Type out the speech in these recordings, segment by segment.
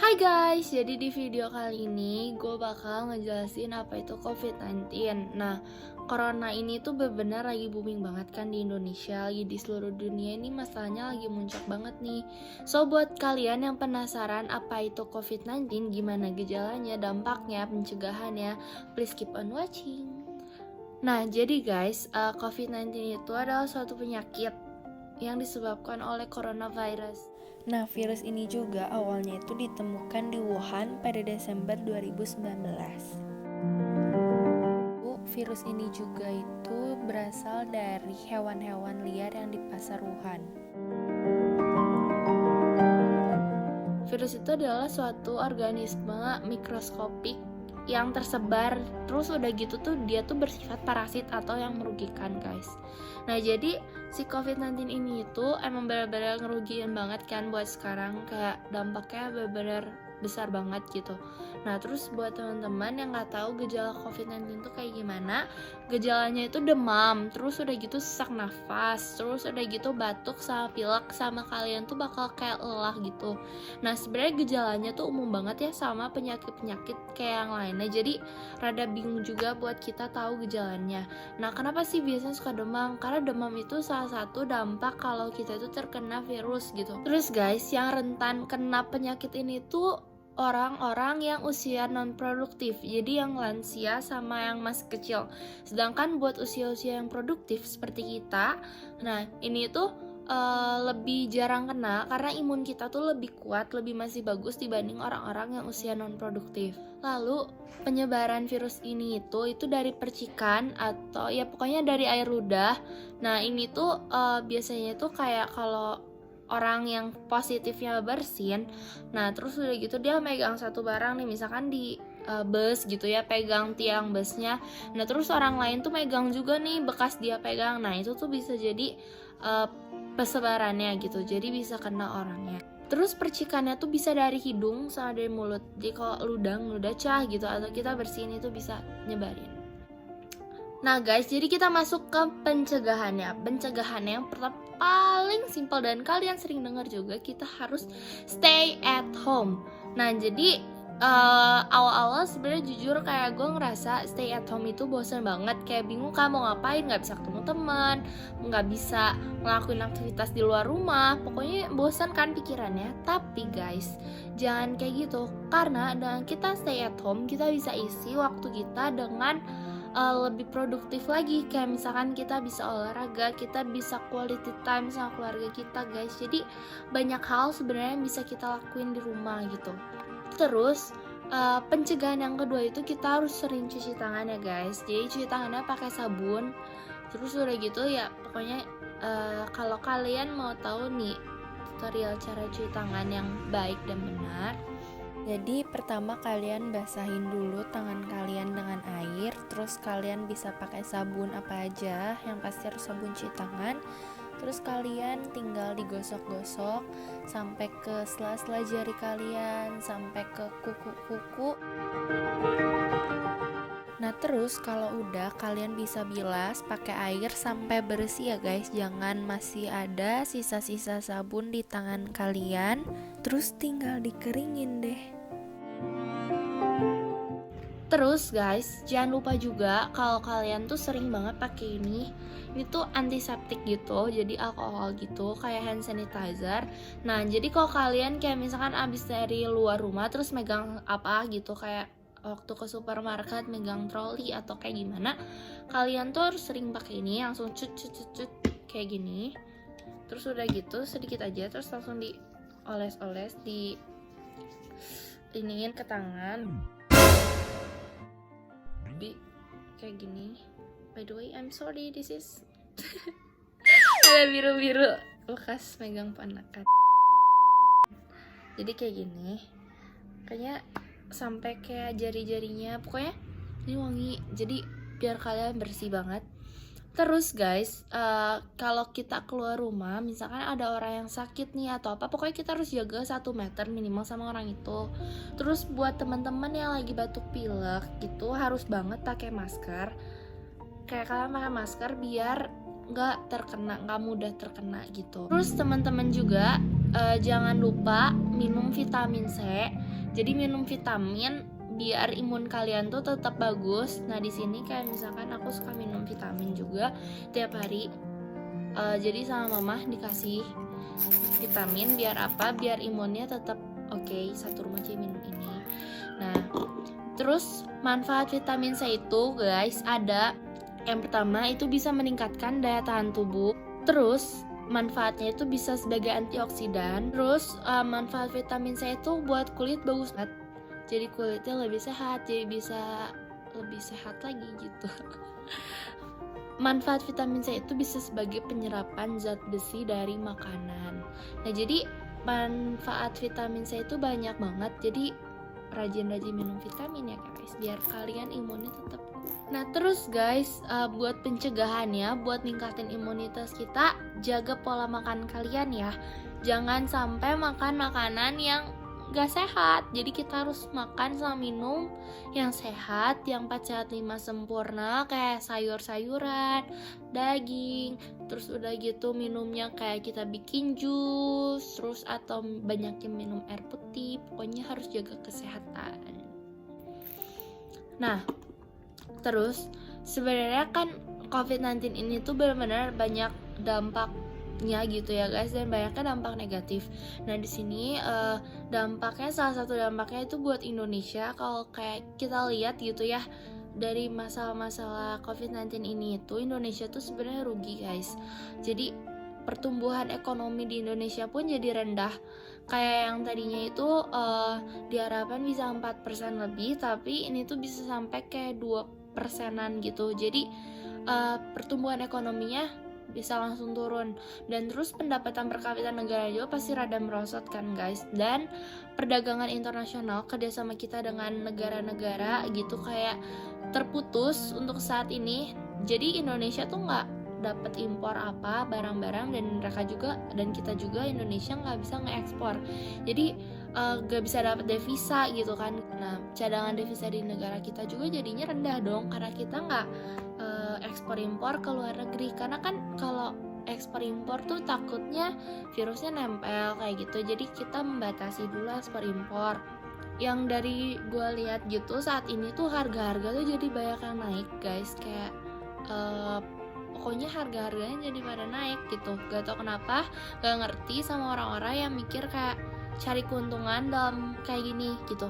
Hai guys, jadi di video kali ini gue bakal ngejelasin apa itu COVID-19. Nah, corona ini tuh bener-bener lagi booming banget kan di Indonesia, lagi di seluruh dunia ini masalahnya lagi muncak banget nih. So, buat kalian yang penasaran apa itu COVID-19, gimana gejalanya, dampaknya, pencegahannya, please keep on watching. Nah, jadi guys, COVID-19 itu adalah suatu penyakit yang disebabkan oleh coronavirus. Nah, virus ini juga awalnya itu ditemukan di Wuhan pada Desember 2019. Virus ini juga itu berasal dari hewan-hewan liar yang di pasar Wuhan. Virus itu adalah suatu organisme mikroskopik yang tersebar, terus udah gitu tuh dia tuh bersifat parasit atau yang merugikan guys. Nah, jadi si COVID-19 ini itu emang benar-benar ngerugiin banget kan buat sekarang, kayak dampaknya benar-benar besar banget gitu. Nah, terus buat teman-teman yang nggak tahu gejala COVID-19 itu kayak gimana, gejalanya itu demam, terus udah gitu sesak nafas, terus udah gitu batuk sama pilek, sama kalian tuh bakal kayak lelah gitu. Nah, sebenarnya gejalanya tuh umum banget ya sama penyakit-penyakit kayak yang lainnya. Jadi rada bingung juga buat kita tahu gejalanya. Nah, kenapa sih biasanya suka demam? Karena demam itu salah satu dampak kalau kita itu terkena virus gitu. Terus guys, yang rentan kena penyakit ini tuh orang-orang yang usia non produktif, jadi yang lansia sama yang masih kecil. Sedangkan buat usia-usia yang produktif seperti kita, nah ini tuh lebih jarang kena karena imun kita tuh lebih kuat, lebih masih bagus dibanding orang-orang yang usia non produktif. Lalu penyebaran virus ini itu dari percikan atau ya pokoknya dari air ludah. Nah, ini tuh biasanya tuh kayak kalau orang yang positifnya bersin, nah terus udah gitu dia megang satu barang nih, misalkan di bus gitu ya, pegang tiang busnya. Nah, terus orang lain tuh megang juga nih bekas dia pegang. Nah, itu tuh bisa jadi persebarannya gitu, jadi bisa kena orangnya. Terus percikannya tuh bisa dari hidung sama dari mulut. Jadi kalau ludah cah gitu atau kita bersihin itu bisa nyebarin. Nah guys, jadi kita masuk ke pencegahannya. Pencegahannya yang pertama paling simpel dan kalian sering dengar juga, kita harus stay at home. Nah, jadi awal-awal sebenarnya jujur kayak gue ngerasa stay at home itu bosan banget, kayak bingung kan mau ngapain, nggak bisa ketemu teman, nggak bisa ngelakuin aktivitas di luar rumah, pokoknya bosan kan pikirannya. Tapi guys, jangan kayak gitu, karena dengan kita stay at home kita bisa isi waktu kita dengan lebih produktif lagi. Kayak misalkan kita bisa olahraga, kita bisa quality time sama keluarga kita guys. Jadi banyak hal sebenarnya yang bisa kita lakuin di rumah gitu. Terus pencegahan yang kedua itu kita harus sering cuci tangan ya guys. Jadi cuci tangannya pakai sabun. Terus udah gitu ya pokoknya kalau kalian mau tahu nih tutorial cara cuci tangan yang baik dan benar, jadi pertama kalian basahin dulu tangan kalian dengan air, terus kalian bisa pakai sabun apa aja, yang pasti harus sabun cuci tangan. Terus kalian tinggal digosok-gosok sampai ke sela-sela jari kalian, sampai ke kuku-kuku. Nah, terus kalau udah kalian bisa bilas pakai air sampai bersih ya guys. Jangan masih ada sisa-sisa sabun di tangan kalian. Terus tinggal dikeringin deh. Terus guys, jangan lupa juga kalau kalian tuh sering banget pakai ini tuh antiseptik gitu, jadi alkohol gitu, kayak hand sanitizer. Nah, jadi kalau kalian kayak misalkan abis dari luar rumah terus megang apa gitu, kayak waktu ke supermarket megang troli atau kayak gimana, kalian tuh harus sering pakai ini, langsung cut kayak gini. Terus udah gitu sedikit aja, terus langsung dioles-oles, di iniin ke tangan. Kayak gini. By the way, I'm sorry, this is ada biru-biru bekas megang ponakan. Jadi kayak gini, kayaknya sampai kayak jari-jarinya, pokoknya ini wangi, jadi biar kalian bersih banget. Terus guys, kalau kita keluar rumah, misalkan ada orang yang sakit nih atau apa, pokoknya kita harus jaga 1 meter minimal sama orang itu. Terus buat teman-teman yang lagi batuk pilek gitu, harus banget pakai masker. Kayak kalian pakai masker biar nggak mudah terkena gitu. Terus teman-teman juga jangan lupa minum vitamin C. Jadi minum vitamin biar imun kalian tuh tetap bagus. Nah di sini kayak misalkan aku suka minum vitamin juga tiap hari. Jadi sama mama dikasih vitamin biar apa? Biar imunnya tetap oke. Satu rumah aja minum ini. Nah, terus manfaat vitamin C itu guys ada. Yang pertama itu bisa meningkatkan daya tahan tubuh. Terus manfaatnya itu bisa sebagai antioksidan. Terus manfaat vitamin C itu buat kulit bagus banget. Jadi kulitnya lebih sehat, jadi bisa lebih sehat lagi gitu. Manfaat vitamin C itu bisa sebagai penyerapan zat besi dari makanan. Nah, jadi manfaat vitamin C itu banyak banget. Jadi rajin-rajin minum vitamin ya guys, biar kalian imunnya tetap kuat. Nah, terus guys, buat pencegahannya, buat ningkatin imunitas kita, jaga pola makan kalian ya. Jangan sampai makan makanan yang gak sehat. Jadi kita harus makan sama minum yang sehat, yang 4 sehat 5 sempurna, kayak sayur-sayuran, daging. Terus udah gitu minumnya kayak kita bikin jus, terus atau banyakin minum air putih. Pokoknya harus jaga kesehatan. Nah, terus sebenarnya kan COVID-19 ini tuh benar-benar banyak dampaknya gitu ya guys, dan banyaknya dampak negatif. Nah di sini dampaknya, salah satu dampaknya itu buat Indonesia. Kalau kayak kita lihat gitu ya, dari masalah-masalah COVID-19 ini itu Indonesia tuh sebenarnya rugi guys. Jadi pertumbuhan ekonomi di Indonesia pun jadi rendah. Kayak yang tadinya itu diharapkan bisa 4% lebih, tapi ini tuh bisa sampai kayak 2%-an gitu. Jadi pertumbuhan ekonominya bisa langsung turun. Dan terus pendapatan per kapita negara juga pasti rada merosot kan guys. Dan perdagangan internasional, kerjasama kita dengan negara-negara gitu kayak terputus untuk saat ini. Jadi Indonesia tuh nggak dapat impor apa barang-barang, dan mereka juga dan kita juga Indonesia nggak bisa ngeekspor. Jadi nggak bisa dapat devisa gitu kan. Nah, cadangan devisa di negara kita juga jadinya rendah dong, karena kita nggak ekspor impor ke luar negeri. Karena kan kalau ekspor impor tuh takutnya virusnya nempel kayak gitu. Jadi kita membatasi dulu ekspor impor. Yang dari gue lihat gitu saat ini tuh harga-harga tuh jadi banyak yang naik guys. Kayak pokoknya harga-harganya jadi pada naik gitu. Gak tau kenapa, gak ngerti sama orang-orang yang mikir kayak cari keuntungan dalam kayak gini gitu.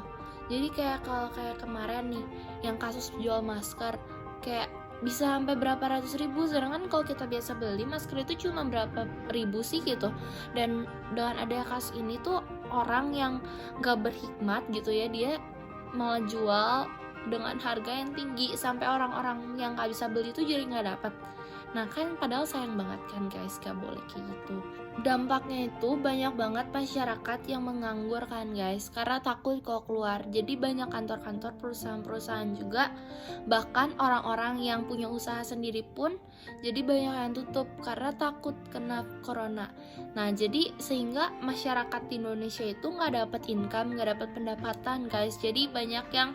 Jadi kayak kalau kayak kemarin nih yang kasus jual masker kayak bisa sampai berapa ratus ribu, sedangkan kalau kita biasa beli masker itu cuma berapa ribu sih gitu. Dan dengan ada kasus ini tuh orang yang gak berhikmat gitu ya, dia malah jual dengan harga yang tinggi sampai orang-orang yang gak bisa beli itu jadi gak dapat. Nah kan padahal sayang banget kan guys, gak boleh kayak gitu. Dampaknya itu banyak banget masyarakat yang menganggur kan guys, karena takut kalau keluar. Jadi banyak kantor-kantor, perusahaan-perusahaan juga, bahkan orang-orang yang punya usaha sendiri pun jadi banyak yang tutup karena takut kena corona. Nah jadi sehingga masyarakat di Indonesia itu gak dapat income, gak dapat pendapatan guys. Jadi banyak yang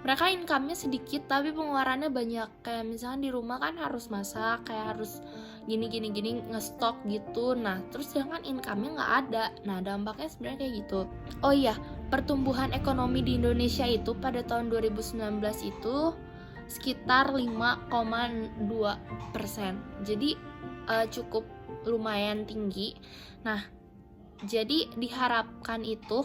mereka income-nya sedikit tapi pengeluarannya banyak. Kayak misalkan di rumah kan harus masak, kayak harus gini ngestok gitu. Nah terus sedangkan income-nya nggak ada. Nah dampaknya sebenarnya kayak gitu. Oh iya, pertumbuhan ekonomi di Indonesia itu pada tahun 2019 itu sekitar 5,2%. Jadi cukup lumayan tinggi. Nah jadi diharapkan itu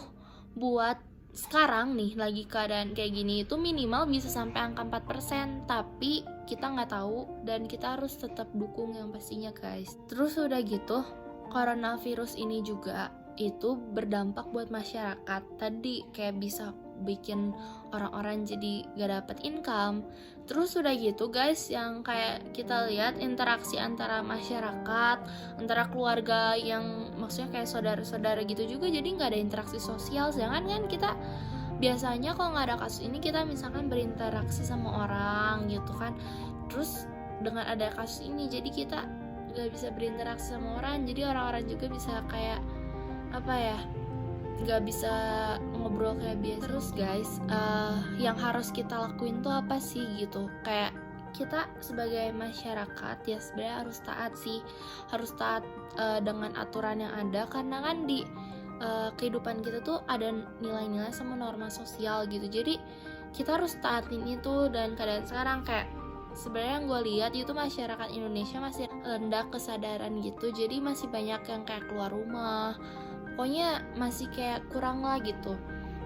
buat sekarang nih lagi keadaan kayak gini itu minimal bisa sampai angka 4%, tapi kita nggak tahu dan kita harus tetap dukung yang pastinya guys. Terus udah gitu, coronavirus ini juga itu berdampak buat masyarakat. Tadi kayak bisa bikin orang-orang jadi gak dapet income. Terus udah gitu guys, yang kayak kita lihat interaksi antara masyarakat, antara keluarga yang maksudnya kayak saudara-saudara gitu juga jadi gak ada interaksi sosial. Sedangkan kan kita biasanya kalau gak ada kasus ini kita misalkan berinteraksi sama orang gitu kan. Terus dengan ada kasus ini jadi kita gak bisa berinteraksi sama orang, jadi orang-orang juga bisa kayak apa ya, gak bisa ngobrol kayak biasa. Terus guys, yang harus kita lakuin tuh apa sih gitu. Kayak kita sebagai masyarakat ya sebenarnya harus taat sih, harus taat dengan aturan yang ada. Karena kan di kehidupan kita tuh ada nilai-nilai sama norma sosial gitu. Jadi kita harus taatin itu. Dan keadaan sekarang kayak sebenarnya yang gue lihat itu masyarakat Indonesia masih rendah kesadaran gitu. Jadi masih banyak yang kayak keluar rumah, pokoknya masih kayak kurang lah gitu.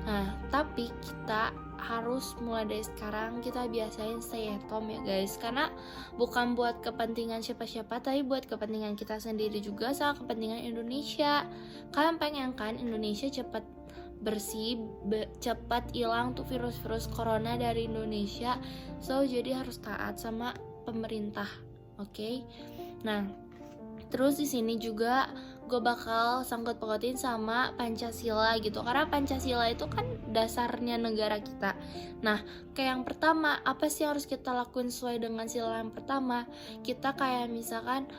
Nah, tapi kita harus mulai dari sekarang kita biasain stay at home ya guys, karena bukan buat kepentingan siapa-siapa, tapi buat kepentingan kita sendiri juga, sama kepentingan Indonesia. Kalian pengen kan Indonesia cepat bersih, cepat hilang tuh virus-virus corona dari Indonesia. So jadi harus taat sama pemerintah, oke? Nah, terus di sini juga gue bakal sangkut pautin sama Pancasila gitu, karena Pancasila itu kan dasarnya negara kita. Nah, kayak yang pertama, apa sih yang harus kita lakuin sesuai dengan sila yang pertama? Kita kayak misalkan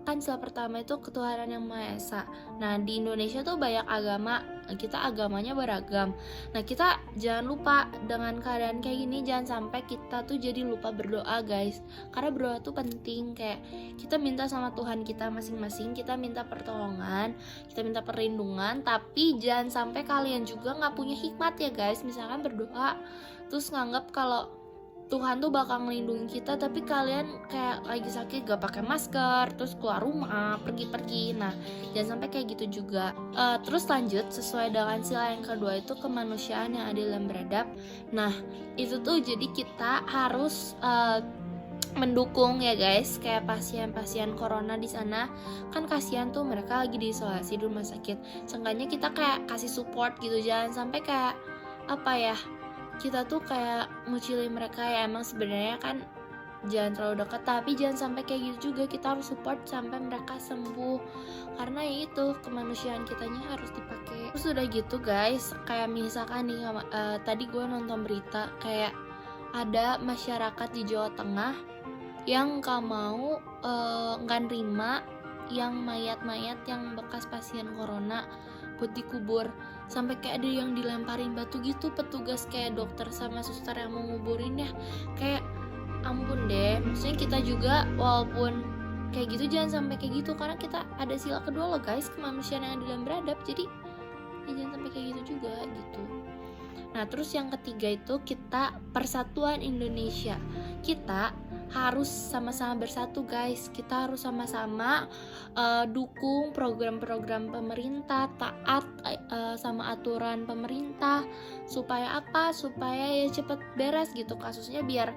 kan sila pertama itu ketuhanan yang Maha Esa. Nah, di Indonesia tuh banyak agama, kita agamanya beragam. Nah, kita jangan lupa dengan keadaan kayak gini, jangan sampai kita tuh jadi lupa berdoa guys, karena berdoa tuh penting. Kayak kita minta sama Tuhan kita masing-masing, kita minta pertolongan, kita minta perlindungan, tapi jangan sampai kalian juga nggak punya hikmat ya guys. Misalkan berdoa terus nganggap kalau Tuhan tuh bakal ngelindungin kita, tapi kalian kayak lagi sakit gak pakai masker, terus keluar rumah, pergi-pergi. Nah, jangan sampai kayak gitu juga. Terus lanjut, sesuai dengan sila yang kedua itu kemanusiaan yang adil dan beradab. Nah, itu tuh jadi kita harus mendukung ya guys, kayak pasien-pasien corona di sana kan kasihan tuh, mereka lagi diisolasi di rumah sakit. Seenggaknya kita kayak kasih support gitu, jangan sampai kayak apa ya, kita tuh kayak ngucilin mereka. Ya emang sebenarnya kan jangan terlalu dekat, tapi jangan sampai kayak gitu juga. Kita harus support sampai mereka sembuh, karena itu kemanusiaan kitanya harus dipakai. Terus udah gitu guys, kayak misalkan nih tadi gue nonton berita kayak ada masyarakat di Jawa Tengah yang gak mau gak nerima yang mayat-mayat yang bekas pasien corona buat dikubur. Sampai kayak ada yang dilemparin batu gitu, petugas kayak dokter sama suster yang mau nguburin ya. Kayak ampun deh, maksudnya kita juga walaupun kayak gitu jangan sampai kayak gitu, karena kita ada sila kedua loh guys, kemanusiaan yang adil dan beradab. Jadi ya jangan sampai kayak gitu juga gitu. Nah, terus yang ketiga itu kita persatuan Indonesia. Kita harus sama-sama bersatu guys. Kita harus sama-sama dukung program-program pemerintah, taat sama aturan pemerintah. Supaya apa? Supaya ya cepet beres gitu kasusnya, biar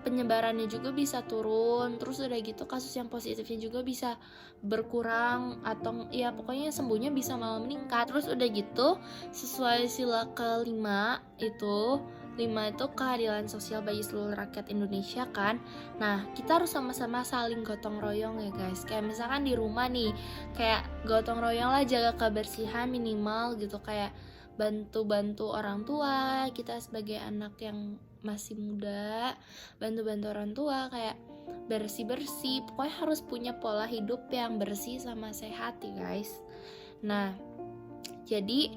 penyebarannya juga bisa turun. Terus udah gitu kasus yang positifnya juga bisa berkurang, atau ya pokoknya sembuhnya bisa malah meningkat. Terus udah gitu sesuai sila kelima itu, 5 itu keadilan sosial bagi seluruh rakyat Indonesia kan. Nah, kita harus sama-sama saling gotong royong ya guys. Kayak misalkan di rumah nih, kayak gotong royong lah, jaga kebersihan minimal gitu. Kayak bantu-bantu orang tua, kita sebagai anak yang masih muda, bantu-bantu orang tua kayak bersih-bersih. Pokoknya harus punya pola hidup yang bersih sama sehat ya guys. Nah, jadi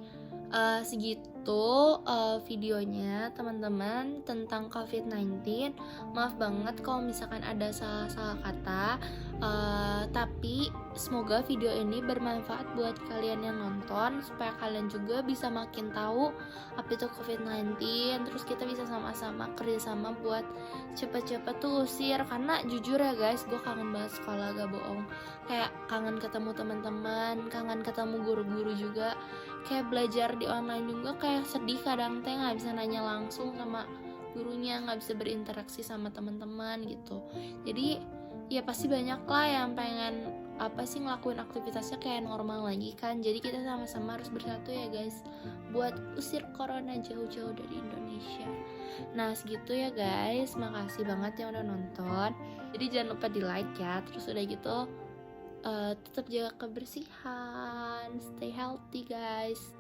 segitu videonya teman-teman tentang COVID-19. Maaf banget kalau misalkan ada salah-salah kata, tapi semoga video ini bermanfaat buat kalian yang nonton, supaya kalian juga bisa makin tahu apa itu COVID-19. Terus kita bisa sama-sama kerjasama buat cepet-cepet tuh usir, karena jujur ya guys, gue kangen banget sekolah, gak bohong. Kayak kangen ketemu teman-teman, kangen ketemu guru-guru juga. Kayak belajar di online juga kayak sedih kadang teh, nggak bisa nanya langsung sama gurunya, nggak bisa berinteraksi sama teman-teman gitu. Jadi ya pasti banyak lah yang pengen apa sih ngelakuin aktivitasnya kayak normal lagi kan. Jadi kita sama-sama harus bersatu ya guys, buat usir corona jauh-jauh dari Indonesia. Nah segitu ya guys, makasih banget yang udah nonton. Jadi jangan lupa di like ya. Terus udah gitu tetap jaga kebersihan, stay healthy guys.